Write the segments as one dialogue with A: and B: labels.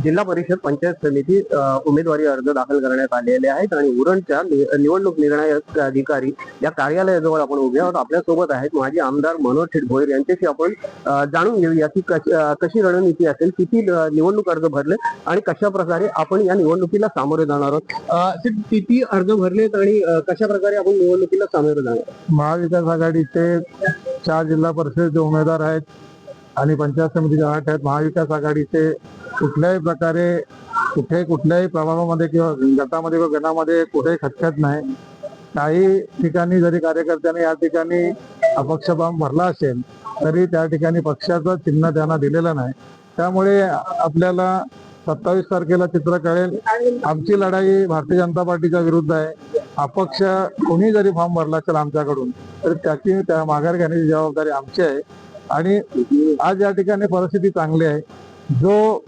A: जिल्हा परिषद पंचायत समिती उमेदवारी अर्ज दाखल करण्यात आलेले आहेत आणि उरणच्या निवडणूक निर्णय अधिकारी या कार्यालयाजवळ आपण उभे आहोत. आपल्यासोबत आहेत माजी आमदार मनोज शेठ भोईर. यांच्याशी आपण जाणून घेऊया की कशी रणनीती असेल, किती निवडणूक अर्ज भरले आणि कशा प्रकारे आपण या निवडणुकीला सामोरे जाणार आहोत. किती अर्ज भरलेत आणि कशा प्रकारे आपण निवडणुकीला सामोरे जाणार.
B: महाविकास आघाडीचे 4 जिल्हा परिषदेचे उमेदवार आहेत आणि पंचायत समितीचे 8 आहेत. महाविकास आघाडीचे कुठल्याही प्रकारे कुठल्याही प्रभागामध्ये किंवा गटामध्ये किंवा गणामध्ये कुठेही खटखट नाही. काही ठिकाणी जरी कार्यकर्त्यांनी या ठिकाणी अपक्ष फॉर्म भरला असेल तरी त्या ठिकाणी पक्षाचं चिन्ह त्यांना दिलेलं नाही. त्यामुळे आपल्याला 27 तारखेला चित्र कळेल. आमची लढाई भारतीय जनता पार्टीच्या विरुद्ध आहे. अपक्ष कोणी जरी फॉर्म भरला असेल आमच्याकडून तर त्या माघार घेण्याची जबाबदारी आमची आहे. आणि आज या ठिकाणी परिस्थिती चांगली आहे. जो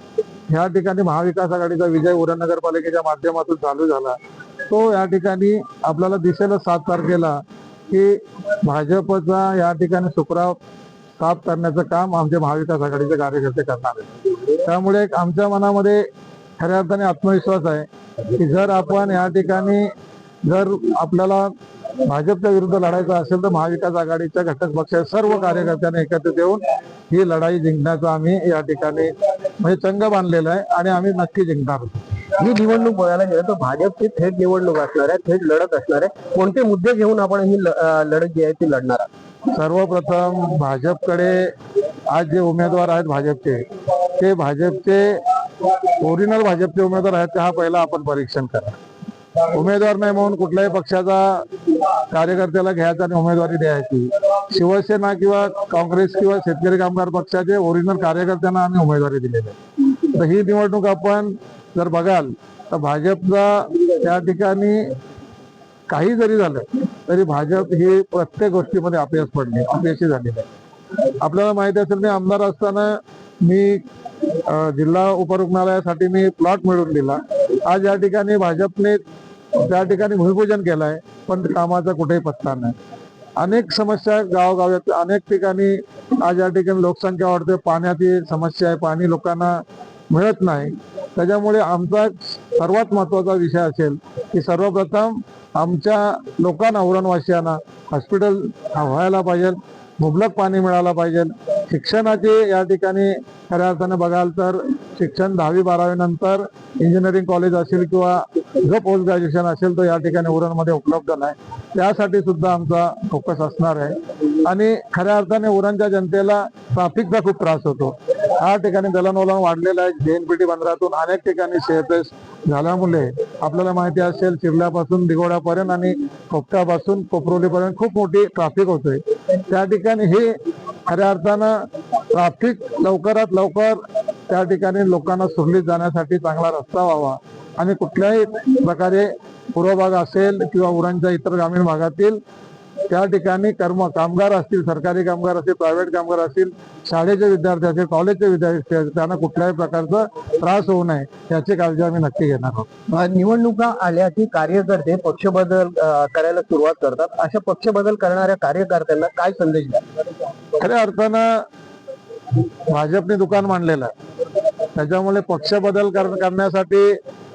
B: ह्या ठिकाणी महाविकास आघाडीचा विजय उरण नगरपालिकेच्या माध्यमातून चालू झाला तो या ठिकाणी आपल्याला दिसेल 7 तारखेला की भाजपचा या ठिकाणी सुप्राव साफ करण्याचं काम आमचे महाविकास आघाडीचे कार्यकर्ते करणार आहेत. त्यामुळे आमच्या मनामध्ये खऱ्या अर्थाने आत्मविश्वास आहे की जर आपण या ठिकाणी जर आपल्याला भाजपच्या विरुद्ध लढायचं असेल तर महाविकास आघाडीच्या घटक पक्षाच्या सर्व कार्यकर्त्यांनी एकत्रित येऊन ही लढाई जिंकण्याचा आम्ही या ठिकाणी म्हणजे चंग बांधलेला आहे आणि आम्ही नक्की जिंकणार.
A: ही निवडणूक बघायला गेलं तर भाजपची थेट निवडणूक असणार आहे, थेट लढत असणार आहे. कोणते मुद्दे घेऊन आपण ही लढत जी आहे ती लढणार आहात.
B: सर्वप्रथम भाजपकडे आज जे उमेदवार आहेत भाजपचे ते भाजपचे ओरिजिनल भाजपचे उमेदवार आहेत का हा पहिला आपण परीक्षण करा. उमेदवार नाही म्हणून कुठल्याही पक्षाचा कार्यकर्त्याला घ्यायचा आणि उमेदवारी द्यायची. शिवसेना किंवा काँग्रेस किंवा शेतकरी कामगार पक्षाचे ओरिजिनल कार्यकर्त्यांना आम्ही उमेदवारी दिलेली आहे. तर ही निवडणूक आपण जर बघाल तर भाजपचा त्या ठिकाणी काही जरी झालं तरी भाजप ही प्रत्येक गोष्टीमध्ये अपयशी झालेली आहे. आपल्याला माहिती असेल मी आमदार असताना मी जिल्हा उपरुग्णालयासाठी मी प्लॉट मिळवून दिला. आज या ठिकाणी भाजपने त्या ठिकाणी भूमिपूजन केलंय पण कामाचा कुठेही पत्ता नाही. अनेक समस्या गावोगावात अनेक ठिकाणी आज या ठिकाणी लोकसंख्या वाढते, पाण्याची समस्या आहे, पाणी लोकांना मिळत नाही. त्याच्यामुळे आमचा सर्वात महत्वाचा विषय असेल की सर्वप्रथम आमच्या लोकांना उरणवासियांना हॉस्पिटल व्हायला पाहिजे, मुबलक पाणी मिळायला पाहिजे. शिक्षणाचे या ठिकाणी खऱ्या अर्थाने बघाल तर शिक्षण 10वी-12वी नंतर इंजिनिअरिंग कॉलेज असेल किंवा जो पोस्ट ग्रॅज्युएशन असेल तो या ठिकाणी उरणमध्ये उपलब्ध नाही. त्यासाठी सुद्धा आमचा फोकस असणार आहे. आणि खऱ्या अर्थाने उरणच्या जनतेला ट्रॅफिकचा खूप त्रास होतो. या ठिकाणी दळणवळण वाढलेलं आहे. जेएनपीटी बंदरातून अनेक ठिकाणी शेअरपेस झाल्यामुळे आपल्याला माहिती असेल चिरल्यापासून दिगोड्यापर्यंत आणि खोपट्यापासून कोपरोलीपर्यंत खूप मोठी ट्रॅफिक होतोय. त्या ठिकाणी हे खऱ्या अर्थानं ट्रॅफिक लवकरात लवकर त्या ठिकाणी लोकांना सुरळीत जाण्यासाठी चांगला रस्ता व्हावा आणि कुठल्याही प्रकारे पूर्व भाग असेल किंवा उरणच्या इतर ग्रामीण भागातील त्या ठिकाणी कामगार असतील, सरकारी कामगार असतील, प्रायव्हेट कामगार असतील, शाळेचे विद्यार्थी असतील, कॉलेजचे विद्यार्थी असतील, त्यांना कुठल्याही प्रकारचा त्रास होऊ नये याची काळजी आम्ही नक्की घेणार आहोत.
A: निवडणुका आल्या की कार्यकर्ते पक्ष बदल करायला सुरुवात करतात. अशा पक्ष बदल करणाऱ्या कार्यकर्त्यांना काय संदेश द्या.
B: खऱ्या अर्थानं भाजपने दुकान मांडलेलं आहे. त्याच्यामुळे पक्ष बदल करण्यासाठी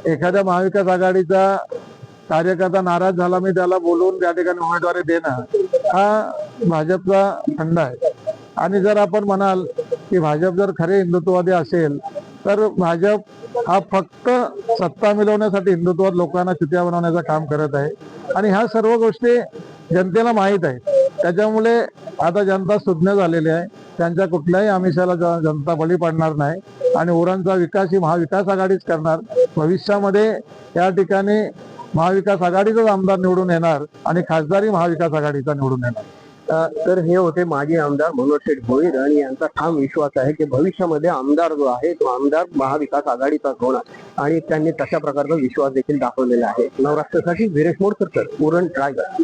B: एखाद्या महाविकास आघाडीचा कार्यकर्ता नाराज झाला मी त्याला बोलून त्या ठिकाणी उमेदवारी देणं हा भाजपचा फंडा आहे. आणि जर आपण म्हणाल की भाजप जर खरे हिंदुत्ववादी असेल तर भाजप हा फक्त सत्ता मिळवण्यासाठी हिंदुत्वात लोकांना चित्या बनवण्याचं काम करत आहे. आणि ह्या सर्व गोष्टी जनतेला माहीत आहे. त्याच्यामुळे आता जनता सुज्ञ झालेली आहे. त्यांच्या कुठल्याही आमिषाला जनता बळी पडणार नाही आणि उरणचा विकास ही महाविकास आघाडीच करणार. भविष्यामध्ये या ठिकाणी महाविकास आघाडीचाच आमदार निवडून येणार आणि खासदारही महाविकास आघाडीचा निवडून येणार.
A: तर हे होते माजी आमदार मनोज शेठ भोईर आणि यांचा ठाम विश्वास आहे की भविष्यामध्ये आमदार जो आहे तो आमदार महाविकास आघाडीचाच होणार आणि त्यांनी तशा प्रकारचा विश्वास देखील दाखवलेला आहे. नवराष्ट्रासाठी वीरेश मोडकर, उरण, रायगड.